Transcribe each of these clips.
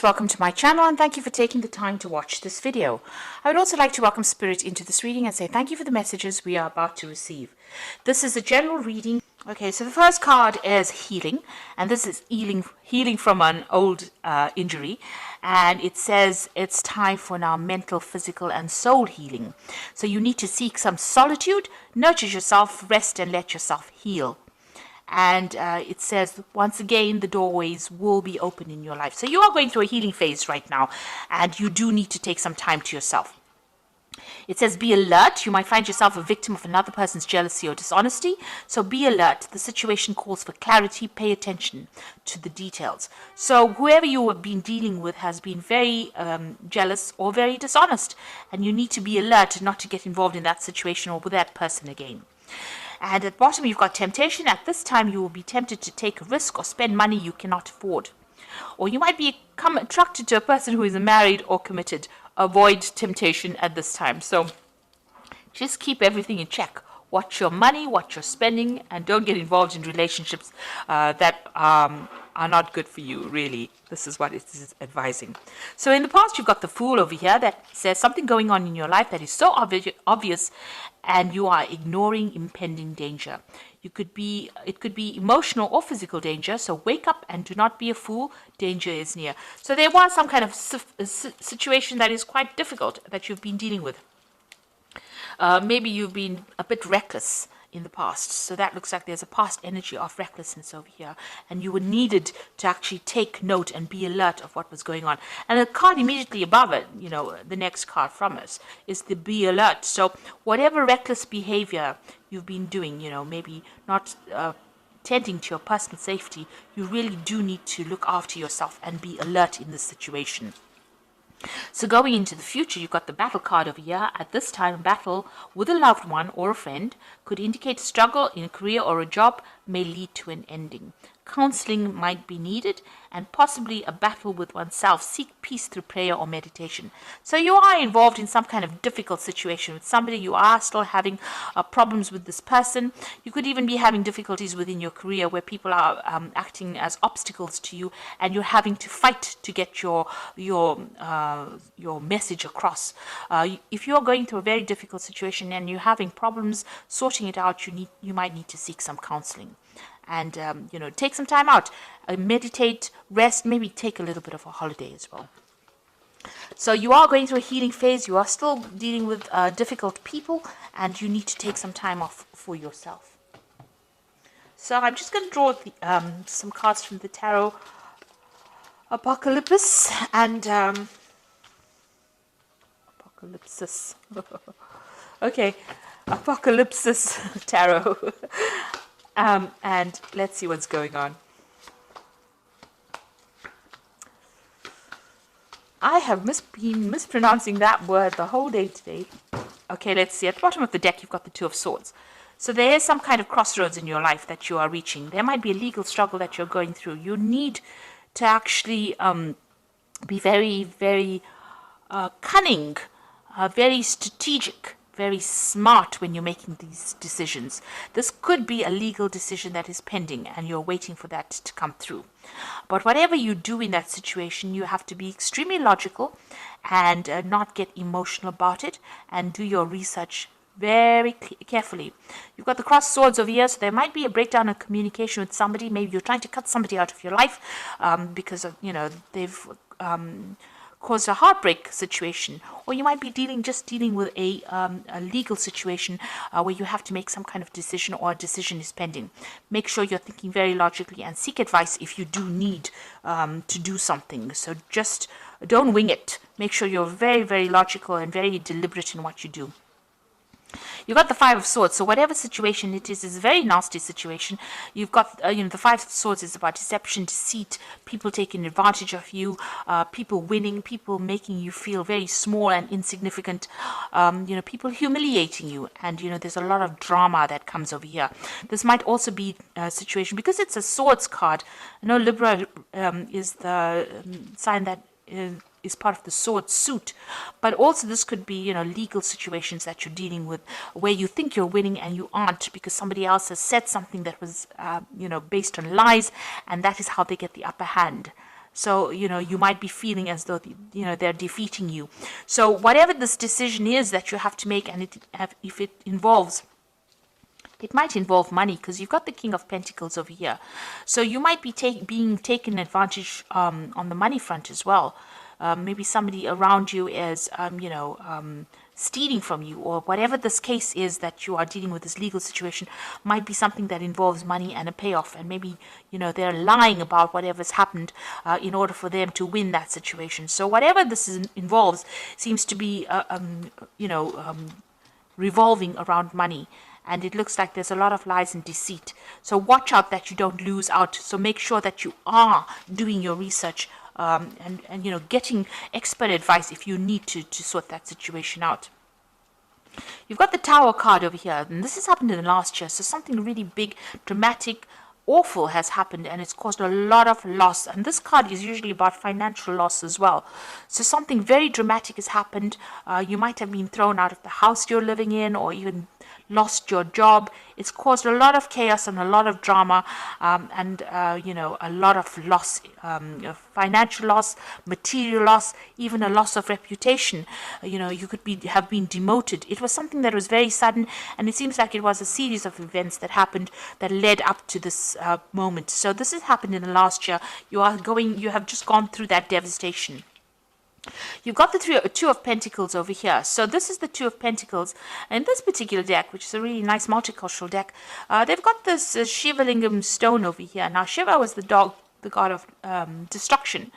Welcome to my channel and thank you for taking the time to watch this video. I would also like to welcome Spirit into this reading and say thank you for the messages we are about to receive. This is a general reading. Okay, so the first card is healing, and this is healing from an old injury, and it says it's time for now mental, physical and soul healing. So you need to seek some solitude, nurture yourself, rest and let yourself heal. And it says, once again, the doorways will be open in your life. So you are going through a healing phase right now, and you do need to take some time to yourself. It says, be alert. You might find yourself a victim of another person's jealousy or dishonesty. So be alert. The situation calls for clarity. Pay attention to the details. So whoever you have been dealing with has been very jealous or very dishonest. And you need to be alert not to get involved in that situation or with that person again. And at the bottom, you've got temptation. At this time, you will be tempted to take a risk or spend money you cannot afford. Or you might become attracted to a person who is married or committed. Avoid temptation at this time. So just keep everything in check. Watch your money, watch your spending, and don't get involved in relationships that are not good for you, really. This is what it is advising. So in the past, you've got the Fool over here that says something going on in your life that is so obvious and you are ignoring impending danger. It could be emotional or physical danger, so wake up and do not be a fool. Danger is near. So there was some kind of situation that is quite difficult that you've been dealing with. Maybe you've been a bit reckless in the past. So that looks like there's a past energy of recklessness over here. And you were needed to actually take note and be alert of what was going on. And the card immediately above it, the next card from us, is the be alert. So whatever reckless behavior you've been doing, maybe not tending to your personal safety, you really do need to look after yourself and be alert in this situation. So going into the future, you've got the battle card over here. At this time, battle with a loved one or a friend could indicate a struggle in a career or a job may lead to an ending. Counseling might be needed and possibly a battle with oneself. Seek peace through prayer or meditation. So you are involved in some kind of difficult situation with somebody. You are still having problems with this person. You could even be having difficulties within your career where people are acting as obstacles to you, and you're having to fight to get your message across. If you're going through a very difficult situation and you're having problems sorting it out, you might need to seek some counseling. And, take some time out, meditate, rest, maybe take a little bit of a holiday as well. So you are going through a healing phase. You are still dealing with difficult people, and you need to take some time off for yourself. So I'm just going to draw some cards from the Tarot Apocalypse and Apocalypsis. Okay, Apocalypsis Tarot. And let's see what's going on. I have been mispronouncing that word the whole day today. Okay, let's see. At the bottom of the deck, you've got the Two of Swords. So there is some kind of crossroads in your life that you are reaching. There might be a legal struggle that you're going through. You need to actually be very, very cunning, very strategic, very smart when you're making these decisions. This could be a legal decision that is pending and you're waiting for that to come through. But whatever you do in that situation, you have to be extremely logical and not get emotional about it, and do your research very carefully. You've got the crossed swords over here, so there might be a breakdown of communication with somebody. Maybe you're trying to cut somebody out of your life because of, they've caused a heartbreak situation, or you might be dealing with a legal situation where you have to make some kind of decision, or a decision is pending. Make sure you're thinking very logically and seek advice if you do need to do something. So just don't wing it. Make sure you're very, very logical and very deliberate in what you do. You've got the Five of Swords. So whatever situation it is a very nasty situation. You've got, the Five of Swords is about deception, deceit, people taking advantage of you, people winning, people making you feel very small and insignificant, people humiliating you. And, there's a lot of drama that comes over here. This might also be a situation, because it's a Swords card. Libra is the sign that is part of the sword suit, but also this could be legal situations that you're dealing with where you think you're winning and you aren't, because somebody else has said something that was based on lies, and that is how they get the upper hand. So, you might be feeling as though, they're defeating you. So whatever this decision is that you have to make, and if it might involve money, because you've got the King of Pentacles over here. So you might be being taken advantage on the money front as well. Maybe somebody around you is, stealing from you, or whatever this case is that you are dealing with, this legal situation might be something that involves money and a payoff. And maybe, they're lying about whatever's happened in order for them to win that situation. So whatever this involves seems to be, revolving around money. And it looks like there's a lot of lies and deceit. So watch out that you don't lose out. So make sure that you are doing your research and getting expert advice if you need to sort that situation out. You've got the Tower card over here, and this has happened in the last year. So something really big, dramatic, awful has happened, and it's caused a lot of loss. And this card is usually about financial loss as well. So something very dramatic has happened. You might have been thrown out of the house you're living in, or even lost your job. It's caused a lot of chaos and a lot of drama, and a lot of loss, financial loss, material loss, even a loss of reputation. You could have been demoted. It was something that was very sudden, and it seems like it was a series of events that happened that led up to this moment. So this has happened in the last year. You have just gone through that devastation. You've got the Two of Pentacles over here. So this is the Two of Pentacles. And this particular deck, which is a really nice multicultural deck, they've got this Shiva Lingam stone over here. Now, Shiva was the god of destruction.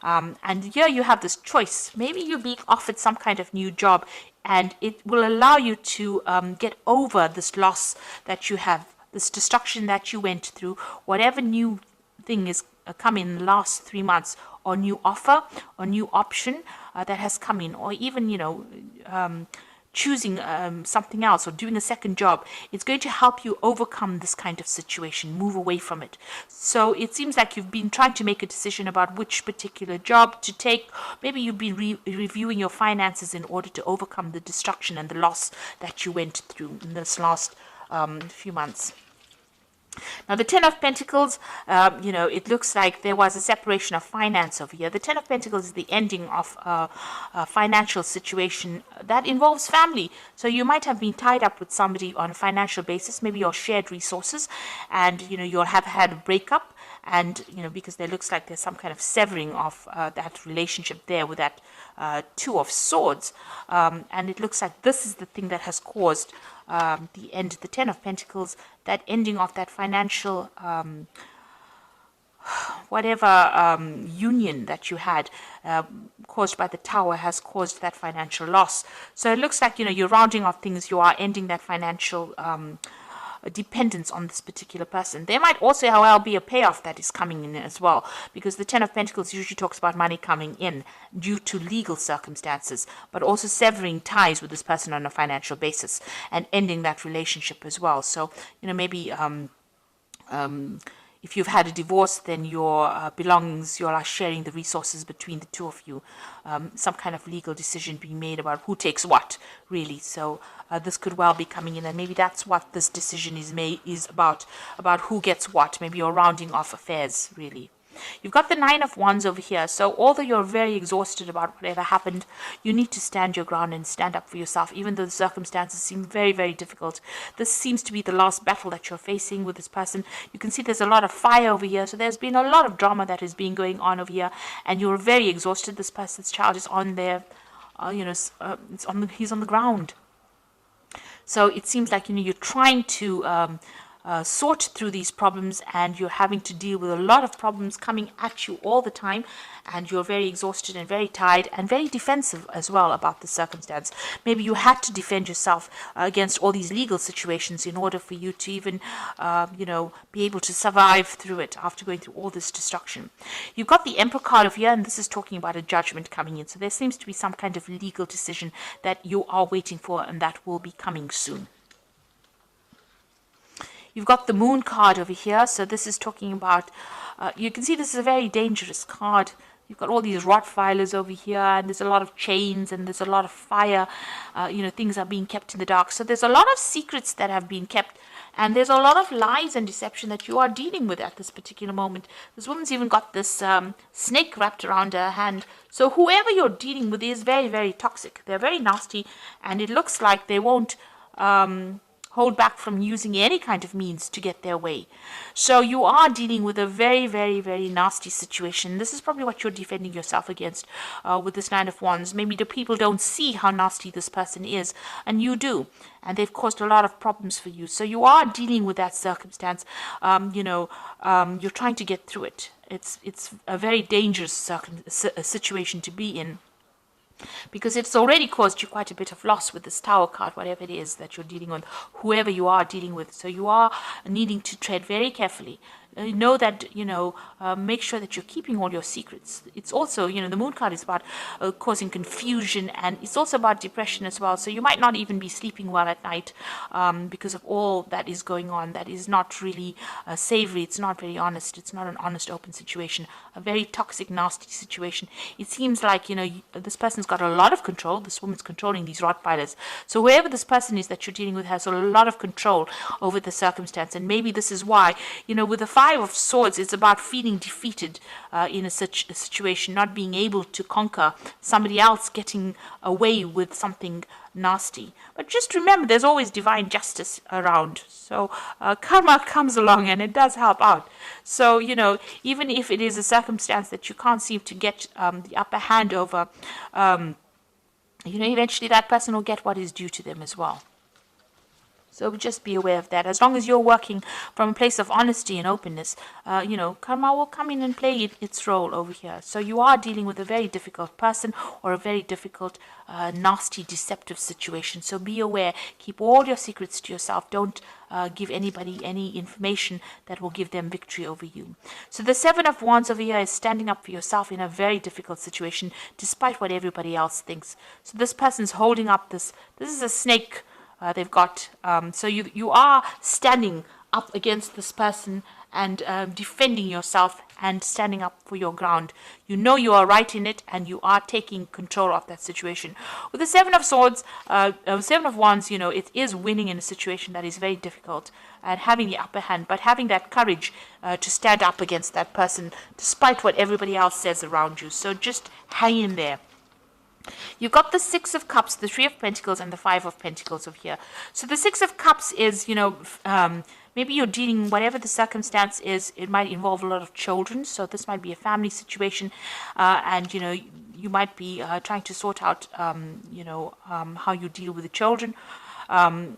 And here you have this choice. Maybe you're being offered some kind of new job, and it will allow you to get over this loss that you have, this destruction that you went through, whatever new thing is come in the last 3 months, or new offer or new option that has come in, or even choosing something else or doing a second job. It's going to help you overcome this kind of situation, move away from it. So it seems like you've been trying to make a decision about which particular job to take. Maybe you've been reviewing your finances in order to overcome the destruction and the loss that you went through in this last few months. Now, the Ten of Pentacles, it looks like there was a separation of finance over here. The Ten of Pentacles is the ending of a financial situation that involves family. So you might have been tied up with somebody on a financial basis, maybe your shared resources, and, you'll have had a breakup. And, because there looks like there's some kind of severing of that relationship there with that Two of Swords. And it looks like this is the thing that has caused the end, the Ten of Pentacles, that ending of that financial union that you had caused by the Tower has caused that financial loss. So it looks like, you're rounding off things, you are ending that financial dependence on this particular person. There might also, however, be a payoff that is coming in as well, because the Ten of Pentacles usually talks about money coming in due to legal circumstances, but also severing ties with this person on a financial basis and ending that relationship as well. So, maybe if you've had a divorce, then your belongings, you are sharing the resources between the two of you. Some kind of legal decision being made about who takes what, really. So this could well be coming in, and maybe that's what this decision is about who gets what. Maybe you're rounding off affairs, really. You've got the Nine of Wands over here. So although you're very exhausted about whatever happened, you need to stand your ground and stand up for yourself, even though the circumstances seem very, very difficult. This seems to be the last battle that you're facing with this person. You can see there's a lot of fire over here. So there's been a lot of drama that has been going on over here, and you're very exhausted. This person's child is on there, he's on the ground. So it seems like, you're trying to sort through these problems, and you're having to deal with a lot of problems coming at you all the time, and you're very exhausted and very tired and very defensive as well about the circumstance. Maybe you had to defend yourself against all these legal situations in order for you to even be able to survive through it after going through all this destruction. You've got the Emperor card over here, and this is talking about a judgment coming in. So there seems to be some kind of legal decision that you are waiting for, and that will be coming soon. You've got the Moon card over here. So this is talking about, you can see this is a very dangerous card. You've got all these Rottweilers over here, and there's a lot of chains, and there's a lot of fire. Things are being kept in the dark. So there's a lot of secrets that have been kept, And there's a lot of lies and deception that you are dealing with at this particular moment. This woman's even got this snake wrapped around her hand. So whoever you're dealing with is very, very toxic. They're very nasty, and it looks like they won't hold back from using any kind of means to get their way. So you are dealing with a very, very, very nasty situation. This is probably what you're defending yourself against with this Nine of Wands. Maybe the people don't see how nasty this person is, and you do. And they've caused a lot of problems for you. So you are dealing with that circumstance. You're trying to get through it. It's a very dangerous situation to be in, because it's already caused you quite a bit of loss with this Tower card, whatever it is that you're dealing with, whoever you are dealing with. So you are needing to tread very carefully. Know that, make sure that you're keeping all your secrets. It's also, the Moon card is about causing confusion, and it's also about depression as well. So you might not even be sleeping well at night because of all that is going on. That is not really savory. It's not very honest. It's not an honest, open situation. A very toxic, nasty situation. It seems like, this person's got a lot of control. This woman's controlling these Rottweilers. So whoever this person is that you're dealing with has a lot of control over the circumstance. And maybe this is why, with the Five of Swords, it's about feeling defeated in a situation, not being able to conquer somebody else, getting away with something nasty. But just remember, there's always divine justice around. So karma comes along and it does help out. So, even if it is a circumstance that you can't seem to get the upper hand over, eventually that person will get what is due to them as well. So just be aware of that. As long as you're working from a place of honesty and openness, karma will come in and play its role over here. So you are dealing with a very difficult person or a very difficult, nasty, deceptive situation. So be aware. Keep all your secrets to yourself. Don't give anybody any information that will give them victory over you. So the Seven of Wands over here is standing up for yourself in a very difficult situation, despite what everybody else thinks. So this person's holding up this is a snake they've got. So you are standing up against this person and defending yourself and standing up for your ground. You know you are right in it, and you are taking control of that situation. With the Seven of Swords, Seven of Wands, it is winning in a situation that is very difficult and having the upper hand, but having that courage to stand up against that person despite what everybody else says around you. So just hang in there. You've got the Six of Cups, the Three of Pentacles, and the Five of Pentacles over here. So the Six of Cups is, maybe you're dealing, whatever the circumstance is, it might involve a lot of children. So this might be a family situation, and, you might be trying to sort out, how you deal with the children. And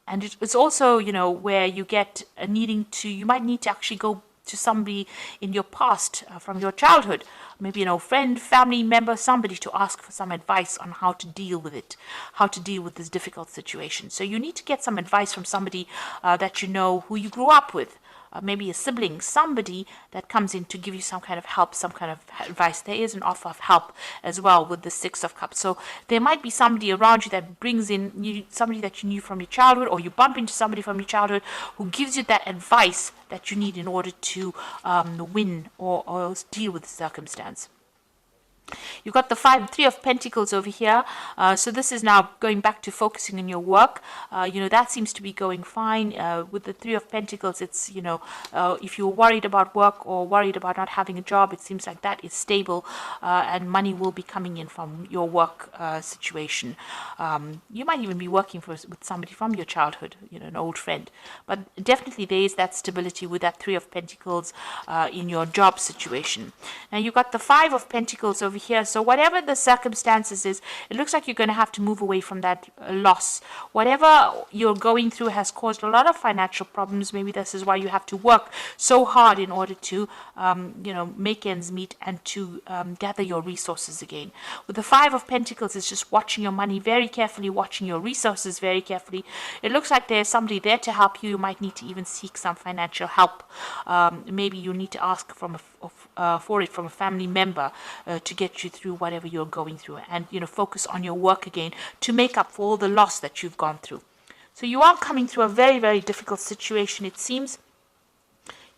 it's also, where you get you might need to actually go to somebody in your past from your childhood, maybe friend, family member, somebody, to ask for some advice on how to deal with it, how to deal with this difficult situation. So you need to get some advice from somebody that who you grew up with, maybe a sibling, somebody that comes in to give you some kind of help, some kind of advice. There is an offer of help as well with the Six of Cups. So there might be somebody around you that brings in somebody that you knew from your childhood, or you bump into somebody from your childhood who gives you that advice that you need in order to win or deal with the circumstance. You've got the Three of Pentacles over here. So this is now going back to focusing on your work. That seems to be going fine. With the Three of Pentacles, it's, if you're worried about work or worried about not having a job, it seems like that is stable, and money will be coming in from your work situation. You might even be working with somebody from your childhood, an old friend. But definitely there is that stability with that Three of Pentacles in your job situation. Now you've got the Five of Pentacles over here. So whatever the circumstances is, it looks like you're going to have to move away from that loss. Whatever you're going through has caused a lot of financial problems. Maybe this is why you have to work so hard in order to, make ends meet and to gather your resources again. With the Five of Pentacles, it's just watching your money very carefully, watching your resources very carefully. It looks like there's somebody there to help you. You might need to even seek some financial help. Maybe you need to ask for it from a family member to get you through whatever you're going through, and focus on your work again to make up for all the loss that you've gone through. So you are coming through a very, very difficult situation, it seems.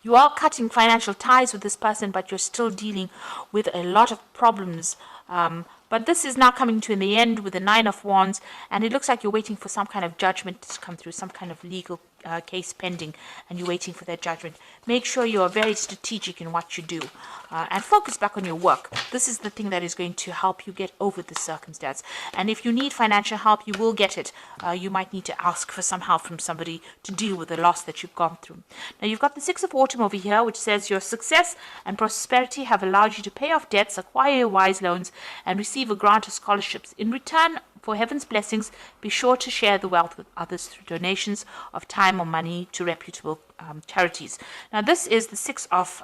You are cutting financial ties with this person, but you're still dealing with a lot of problems. But this is now coming to in the end with the Nine of Wands, and it looks like you're waiting for some kind of judgment to come through, some kind of legal case pending, and you're waiting for that judgment. Make sure you are very strategic in what you do, and focus back on your work. This is the thing that is going to help you get over this circumstance. And if you need financial help, you will get it. You might need to ask for some help from somebody to deal with the loss that you've gone through. Now, you've got the Six of Autumn over here, which says your success and prosperity have allowed you to pay off debts, acquire wise loans, and receive a grant of scholarships. In return for heaven's blessings, be sure to share the wealth with others through donations of time or money to reputable charities. Now, this is the Six of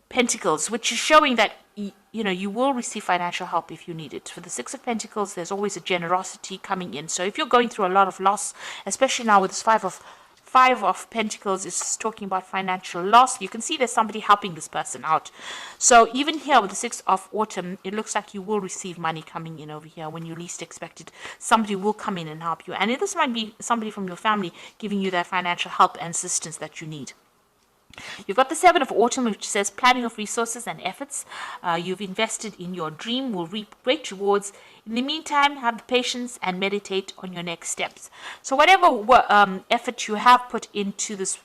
Pentacles, which is showing that you will receive financial help if you need it. For the Six of Pentacles, there's always a generosity coming in. So if you're going through a lot of loss, especially now with this Five of Pentacles is talking about financial loss, you can see there's somebody helping this person out. So even here with the Six of Autumn, it looks like you will receive money coming in over here when you least expect it. Somebody will come in and help you, and this might be somebody from your family giving you that financial help and assistance that you need. You've got the Seven of Autumn, which says planning of resources and efforts. You've invested in your dream, will reap great rewards. In the meantime, have the patience and meditate on your next steps. So whatever effort you have put into this,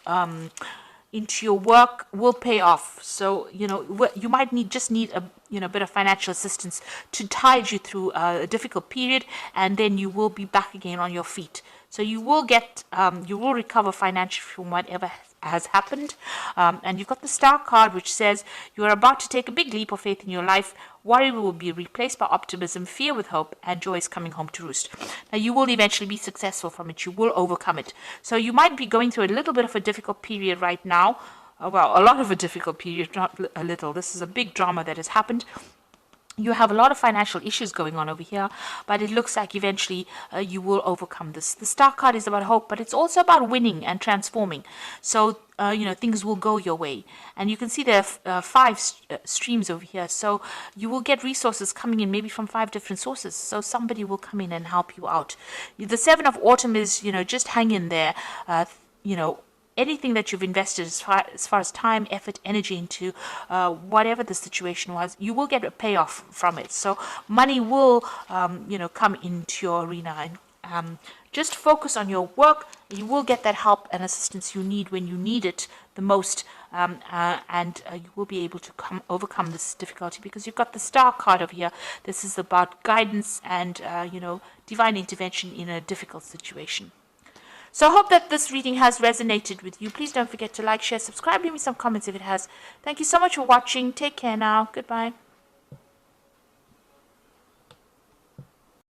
into your work, will pay off. So you might just need a bit of financial assistance to tide you through a difficult period, and then you will be back again on your feet. So you will recover financially from whatever has happened. And you've got the Star card, which says you are about to take a big leap of faith in your life. Worry will be replaced by optimism, fear with hope, and joy is coming home to roost. Now, you will eventually be successful from it. You will overcome it. So you might be going through a little bit of a difficult period right now. Well, a lot of a difficult period, not a little. This is a big drama that has happened. You have a lot of financial issues going on over here, but it looks like eventually you will overcome this. The Star card is about hope, but it's also about winning and transforming. So, things will go your way. And you can see there are 5 streams over here. So you will get resources coming in maybe from 5 different sources. So somebody will come in and help you out. The Seven of Autumn is, just hang in there, anything that you've invested as far as time, effort, energy into whatever the situation was, you will get a payoff from it. So money will, come into your arena. And just focus on your work. You will get that help and assistance you need when you need it the most. And you will be able to overcome this difficulty, because you've got the Star card over here. This is about guidance and, divine intervention in a difficult situation. So I hope that this reading has resonated with you. Please don't forget to like, share, subscribe, leave me some comments if it has. Thank you so much for watching. Take care now. Goodbye.